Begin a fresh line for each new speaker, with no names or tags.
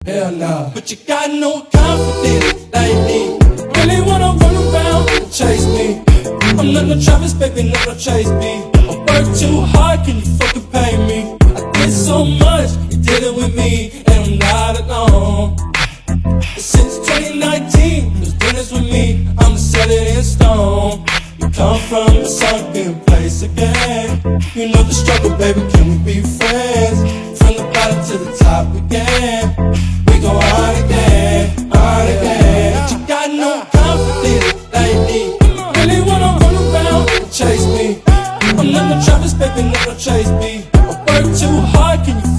Hell nah. But you got no confidence lately. Really wanna run around and chase me. I'm not no Travis, baby, not no Chase B. I work too hard, can you fucking pay me? I did so much, you did it with me, and I'm not alone. Since 2019, who's doing this with me? I'ma set it in stone. You come from a sunken place again. You know the struggle, baby, can we be friends? From the bottom to the top again. We go on again, on again. But you got no confidence lately. Really wanna run around and chase me. I'm not no Travis, baby, not no Chase B. I work too hard, can you